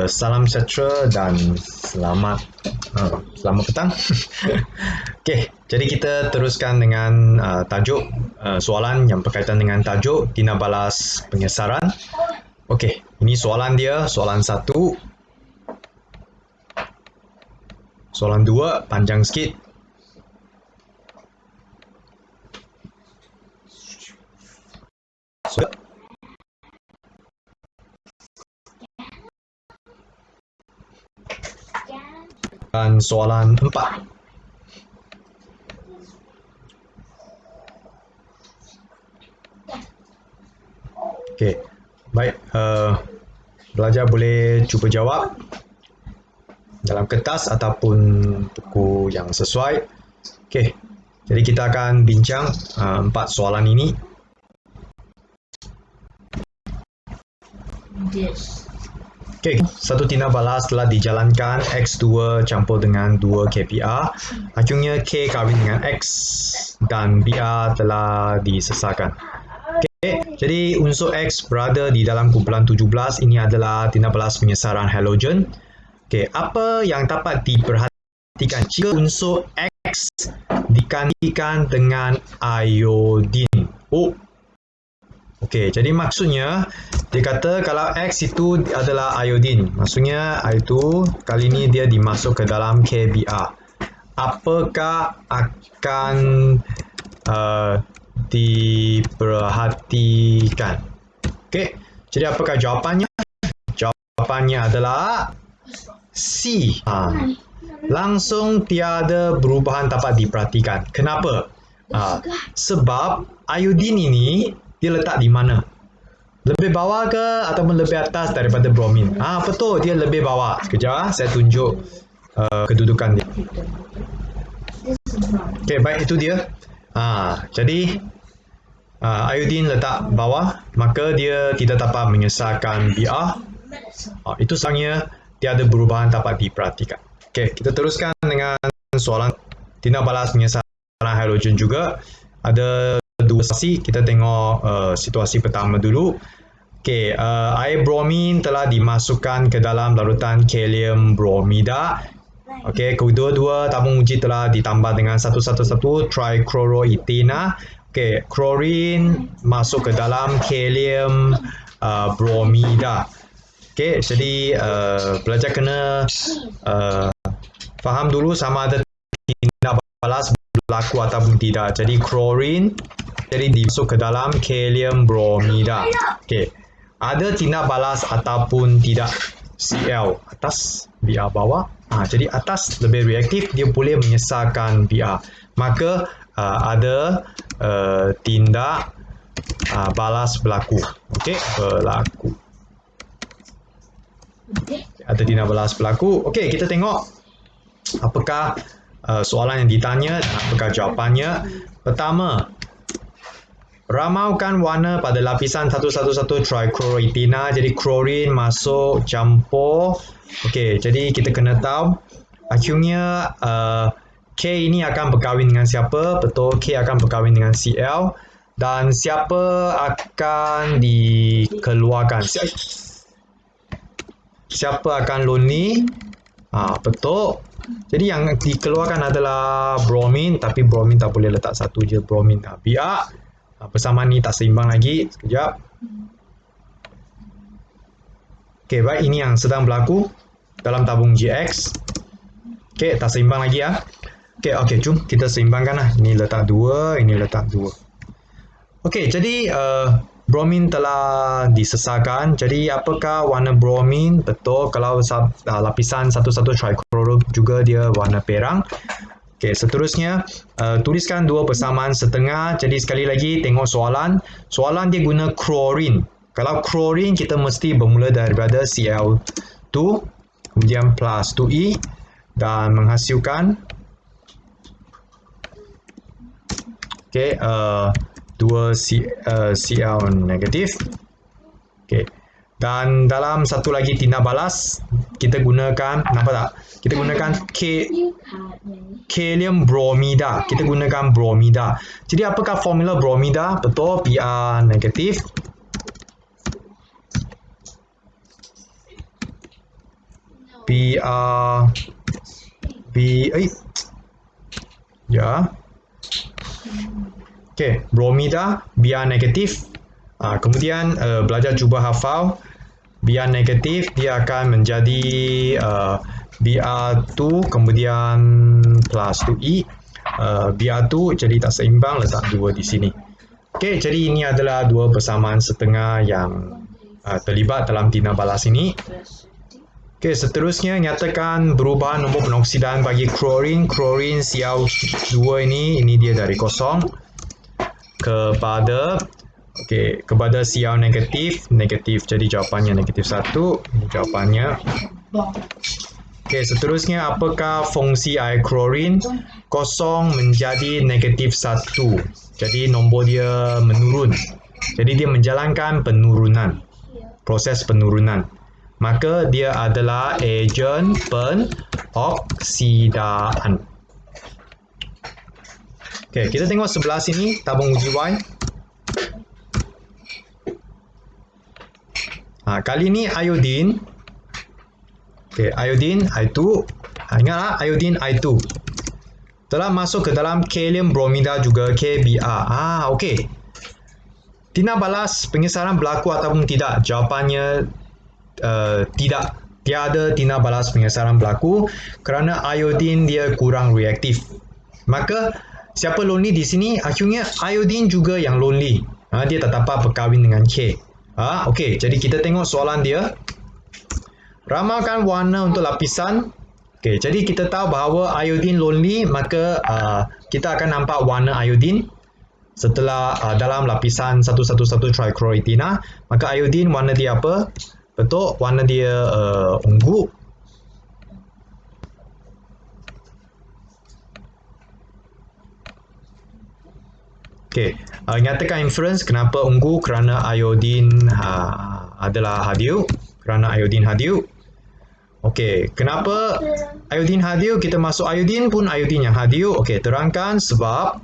Salam sejahtera dan selamat petang. Okey, jadi kita teruskan dengan tajuk soalan yang berkaitan dengan tajuk Tina balas pengesaran. Okey, ini soalan dia, soalan 1. Soalan 2 panjang sikit. Dan soalan 4. Okey, baik. Pelajar boleh cuba jawab dalam kertas ataupun buku yang sesuai. Okey, jadi kita akan bincang 4 soalan ini. Okey, satu tina balas telah dijalankan X2 campur dengan 2 KPR. Akhirnya K kahwin dengan X dan BR telah disesarkan. Okey, jadi unsur X berada di dalam kumpulan 17. Ini adalah tina balas pengesaran halogen. Okey, apa yang dapat diperhatikan jika unsur X digantikan dengan iodin? Okey, jadi maksudnya dia kata kalau X itu adalah iodin, maksudnya itu kali ini dia dimasuk ke dalam KBr. Apakah akan diperhatikan? Okey, jadi apakah jawapannya? Jawapannya adalah C. Langsung tiada perubahan dapat diperhatikan. Kenapa? Sebab iodin ini dia letak di mana? Lebih bawah ke ataupun lebih atas daripada bromin? Betul, dia lebih bawah. Sekejap, saya tunjuk kedudukan dia. Okey, baik, itu dia. Jadi iodin letak bawah, maka dia tidak dapat mengesahkan BR. Itu sebenarnya tiada perubahan dapat diperhatikan. Okey, kita teruskan dengan soalan tina balas pengesaran halogen juga. Ada dua situasi, kita tengok situasi pertama dulu. Okey, air bromin telah dimasukkan ke dalam larutan kalium bromida. Okey, kedua-dua tabung uji telah ditambah dengan 111 trichloroethena. Okey, klorin masuk ke dalam kalium bromida. Okey, jadi pelajar kena faham dulu sama ada tina balas berlaku ataupun tidak. Jadi klorin jadi dimasuk ke dalam kalium bromida. Okey, ada tina balas ataupun tidak? Cl atas, Br bawah. Jadi atas lebih reaktif, dia boleh mengesahkan Br. Maka ada tindak balas berlaku. Okey, berlaku. Ada tindak balas berlaku. Okey, kita tengok apakah soalan yang ditanya dan apakah jawapannya. Pertama, ramaukan warna pada lapisan 111 trichloroethena. Jadi klorin masuk campur. Okey, jadi kita kena tahu akhirnya K ini akan berkahwin dengan siapa? Betul, K akan berkahwin dengan Cl. Dan siapa akan dikeluarkan? Siapa akan lonely? Betul. Jadi yang dikeluarkan adalah bromin, tapi bromin tak boleh letak satu je bromin. Biar persamaan ni tak seimbang lagi. Sekejap. Okey, baik, ini yang sedang berlaku dalam tabung GX. Okey, tak seimbang lagi ya. Okey, jom kita seimbangkan lah. Ini letak 2, ini letak 2. Okey, jadi bromin telah disesarkan. Jadi apakah warna bromin? Betul, kalau lapisan 11 trichloro juga dia warna perang. Okey, seterusnya tuliskan 2 persamaan setengah. Jadi sekali lagi tengok soalan. Soalan dia guna klorin. Kalau klorin kita mesti bermula daripada Cl2 kemudian plus 2E dan menghasilkan 2 Cl negatif. Okey. Dan dalam satu lagi tina balas kita gunakan, nampak tak? Kita gunakan kalium bromida. Kita gunakan bromida. Jadi apakah formula bromida? Betul, Pr negatif. Br ya. Okey, bromida Br negatif. Kemudian belajar cuba hafal Br negatif dia akan menjadi Br2 kemudian plus 2E. Br2 jadi tak seimbang, letak 2 di sini. Okey, jadi ini adalah dua persamaan setengah yang terlibat dalam tina balas ini. Okey, seterusnya nyatakan perubahan nombor penoksidan bagi klorin. Klorin Cl2 ini dia dari kosong kepada kepada Cl negatif. Jadi jawapannya negatif 1. Ini jawapannya. Okey, seterusnya apakah fungsi air klorin? Kosong menjadi negatif 1. Jadi nombor dia menurun. Jadi dia menjalankan penurunan. Proses penurunan. Maka dia adalah ejen penoksidaan. Okey, kita tengok sebelah sini tabung uji Y. Kali ni iodin. Okey, iodin I2. Ingatlah iodin I2. Telah masuk ke dalam kalium bromida juga KBr. Okey. Tina balas pengesaran berlaku ataupun tidak? Jawapannya tidak. Tiada tina balas pengesaran berlaku kerana iodin dia kurang reaktif. Maka siapa lonely di sini? Akhirnya iodin juga yang lonely. Dia tak dapat berkahwin dengan K. Okey, jadi kita tengok soalan dia. Ramalkan warna untuk lapisan. Okey, jadi kita tahu bahawa iodin lonely, maka kita akan nampak warna iodin setelah dalam lapisan 111 trichloroethina. Maka iodin warna dia apa? Betul, warna dia ungu. Okey, nyatakan inference kenapa ungu, kerana iodin adalah hadir. Okey, kenapa iodin hadir? Kita masuk iodin pun iodin yang hadir. Okey, terangkan sebab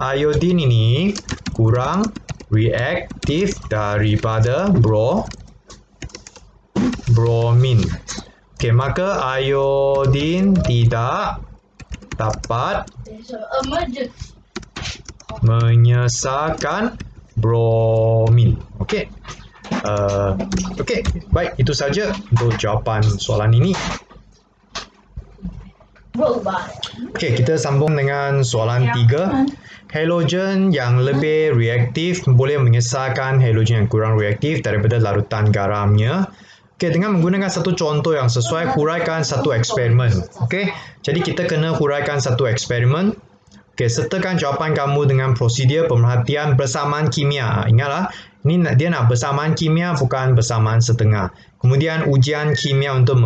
iodin ini kurang reaktif daripada bromin. Okey, maka iodin tidak dapat menyesatkan bromin. Okey. Okey, baik, itu saja untuk jawapan soalan ini. Okey, kita sambung dengan soalan 3. Halogen yang lebih reaktif boleh mengesahkan halogen yang kurang reaktif daripada larutan garamnya. Okey, dengan menggunakan satu contoh yang sesuai, huraikan satu eksperimen. Okey, jadi kita kena huraikan satu eksperimen. Okey, sertakan jawapan kamu dengan prosedur pemerhatian bersamaan kimia. Ingatlah, ini dia nak bersamaan kimia, bukan bersamaan setengah. Kemudian ujian kimia untuk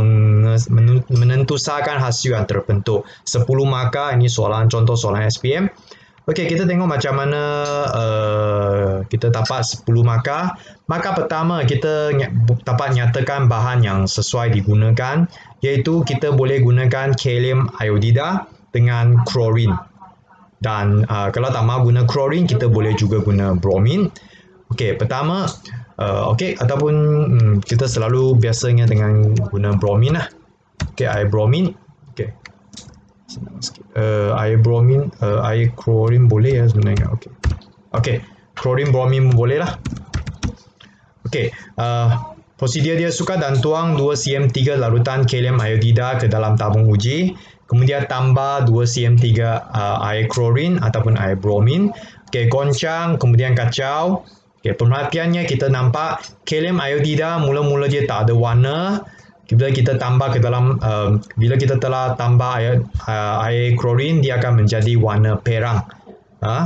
menentusakan hasil yang terbentuk. 10 markah, ini soalan contoh soalan SPM. Okey, kita tengok macam mana kita dapat 10 markah. Markah pertama, kita dapat nyatakan bahan yang sesuai digunakan, iaitu kita boleh gunakan kalium iodida dengan klorin. Dan kalau tak mahu guna klorin, kita boleh juga guna bromin. Okey, pertama, ataupun kita selalu biasanya dengan guna bromin lah. Okey, air bromin. Okey. Air bromin, air klorin boleh ya sebenarnya. Okey. Okey, klorin bromin boleh lah. Okey, prosedur dia suka dan tuang 2 cm3 larutan kalium iodida ke dalam tabung uji. Kemudian tambah 2 cm3 air klorin ataupun air bromin. Okey, goncang, kemudian kacau. Okey, perhatiannya kita nampak kalium iodida mula-mula dia tak ada warna. Bila kita tambah ke dalam, bila kita telah tambah air klorin, dia akan menjadi warna perang.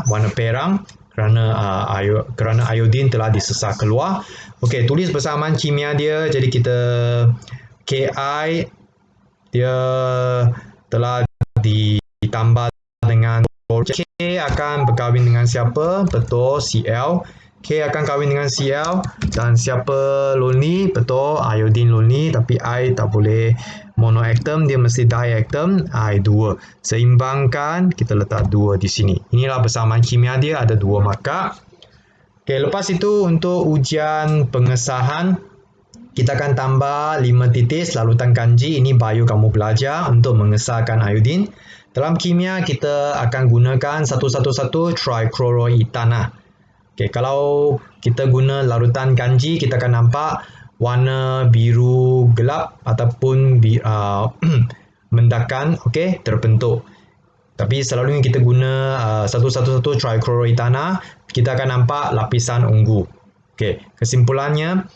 Warna perang kerana iodin telah disesah keluar. Okey, tulis persamaan kimia dia. Jadi kita Ki dia telah ditambah dengan K akan berkahwin dengan siapa? Betul, Cl. K akan kahwin dengan Cl. Dan siapa lonely? Betul, iodin lonely. Tapi I tak boleh monoatom, dia mesti diatom. I2. Seimbangkan, kita letak 2 di sini. Inilah persamaan kimia dia, ada 2 markah. Okay, lepas itu untuk ujian pengesahan. kita akan tambah 5 titis larutan kanji. Ini bio kamu belajar untuk mengesahkan iodin. Dalam kimia kita akan gunakan 111 trichloroethana. Okay, kalau kita guna larutan kanji, kita akan nampak warna biru gelap ataupun mendakan, okay, terbentuk. Tapi selalunya kita guna 111 trichloroethana, kita akan nampak lapisan ungu. Okay, kesimpulannya,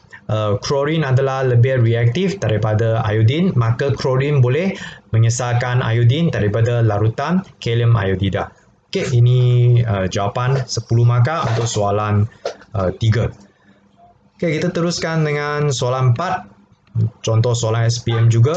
klorin adalah lebih reaktif daripada iodin, maka klorin boleh mengesahkan iodin daripada larutan kalium iodida. Okay, ini jawapan 10 markah untuk soalan 3. Okay, kita teruskan dengan soalan 4. Contoh soalan SPM juga.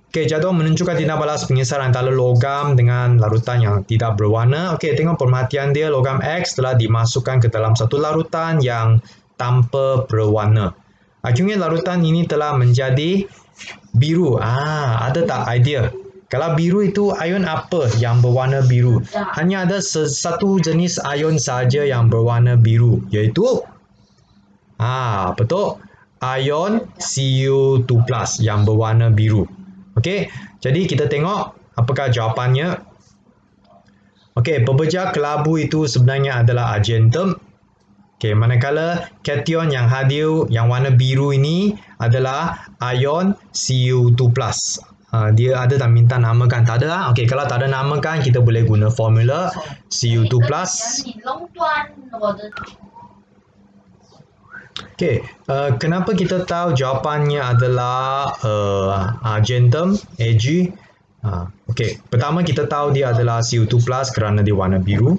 Okay, jadual menunjukkan tindak balas pengesahan antara logam dengan larutan yang tidak berwarna. Okay, tengok perhatian dia, logam X telah dimasukkan ke dalam satu larutan yang tanpa berwarna. Akhirnya larutan ini telah menjadi biru. Ada tak idea? Kalau biru itu ion apa yang berwarna biru? Hanya ada satu jenis ion saja yang berwarna biru, iaitu betul, ion Cu2+ yang berwarna biru. Okey, jadi kita tengok apakah jawapannya. Okey, pembeja kelabu itu sebenarnya adalah argentum. Okey, manakala kation yang hadir yang warna biru ini adalah ion Cu2+. Dia ada tak minta namakan? Tak ada. Okey, kalau tak ada namakan, kita boleh guna formula Cu2+. Okey, kenapa kita tahu jawapannya adalah argentum, Ag? Okey, pertama kita tahu dia adalah Cu2+ kerana dia warna biru.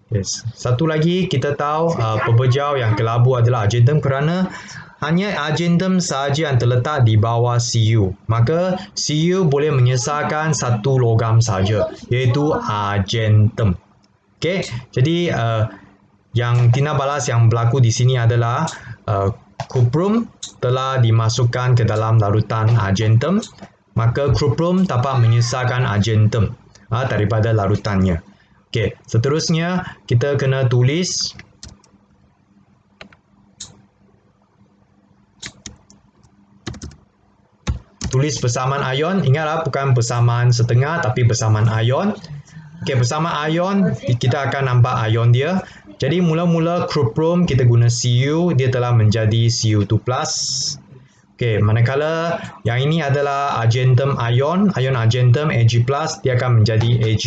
Yes. Satu lagi kita tahu pembejau yang kelabu adalah argentum kerana hanya argentum sahaja yang terletak di bawah Cu. Maka Cu boleh mengesahkan satu logam sahaja, iaitu argentum. Okey, jadi yang tindak balas yang berlaku di sini adalah cuprum telah dimasukkan ke dalam larutan argentum, maka cuprum dapat mengesahkan argentum daripada larutannya. Okey, seterusnya kita kena tulis persamaan ion. Ingatlah, bukan persamaan setengah tapi persamaan ion. Okey, bersama ion kita akan nampak ion dia. Jadi mula-mula cuprum kita guna Cu, dia telah menjadi Cu2+. Okey, manakala yang ini adalah argentum ion argentum Ag+, dia akan menjadi Ag.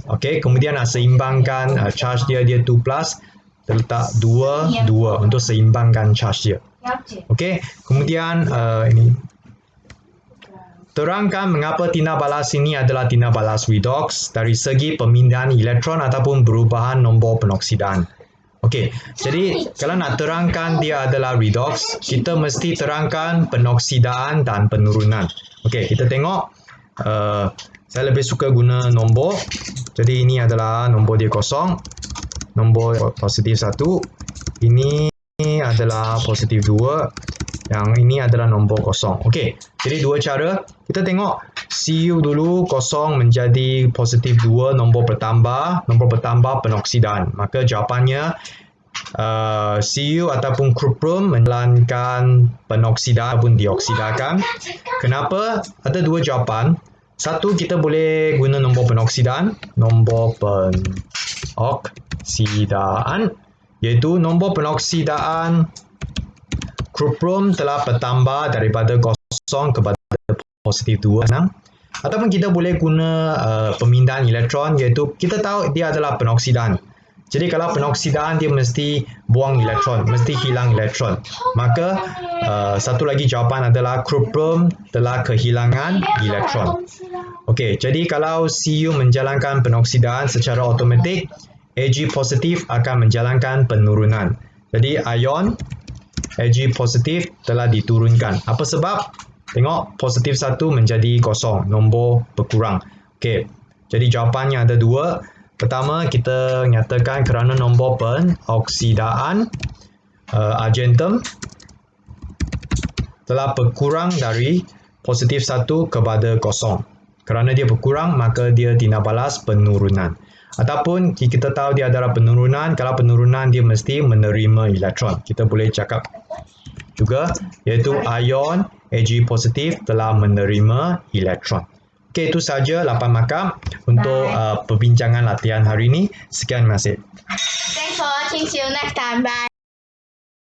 Okey, kemudian nak seimbangkan charge dia 2+, terletak 2 untuk seimbangkan charge dia. Okey, kemudian ini terangkan mengapa tindak balas ini adalah tindak balas redox dari segi pemindahan elektron ataupun perubahan nombor penoksidaan. Okey, jadi kalau nak terangkan dia adalah redox, kita mesti terangkan penoksidaan dan penurunan. Okey, kita tengok. Saya lebih suka guna nombor. Jadi ini adalah nombor dia kosong. Nombor positif 1. Ini adalah positif 2. Yang ini adalah nombor kosong. Okey, jadi dua cara. Kita tengok Cu dulu kosong menjadi positif 2, nombor bertambah penoksidaan. Maka jawapannya Cu ataupun cuprum menjalankan penoksidaan ataupun dioksidakan. Kenapa? Ada dua jawapan. Satu, kita boleh guna nombor penoksidaan, iaitu nombor penoksidaan cuprum telah bertambah daripada kosong kepada positif 2. Ataupun kita boleh guna pemindahan elektron, iaitu kita tahu dia adalah penoksidaan. Jadi kalau penoksidaan dia mesti buang elektron, mesti hilang elektron. Maka satu lagi jawapan adalah cuprum telah kehilangan elektron. Okey, jadi kalau Cu menjalankan penoksidaan secara automatik, Ag positif akan menjalankan penurunan. Jadi ion Ag positif telah diturunkan. Apa sebab? Tengok, positif 1 menjadi kosong, nombor berkurang. Okey, jadi jawapannya ada dua. Pertama, kita nyatakan kerana nombor penoksidaan argentum telah berkurang dari positif 1 kepada kosong. Kerana dia berkurang, maka dia tindak balas penurunan. Ataupun kita tahu dia adalah penurunan, kalau penurunan dia mesti menerima elektron. Kita boleh cakap juga, iaitu ion Ag positif telah menerima elektron. Okey, itu saja 8 markah untuk perbincangan latihan hari ini. Sekian, terima kasih. Thanks for watching. See you next time. Bye.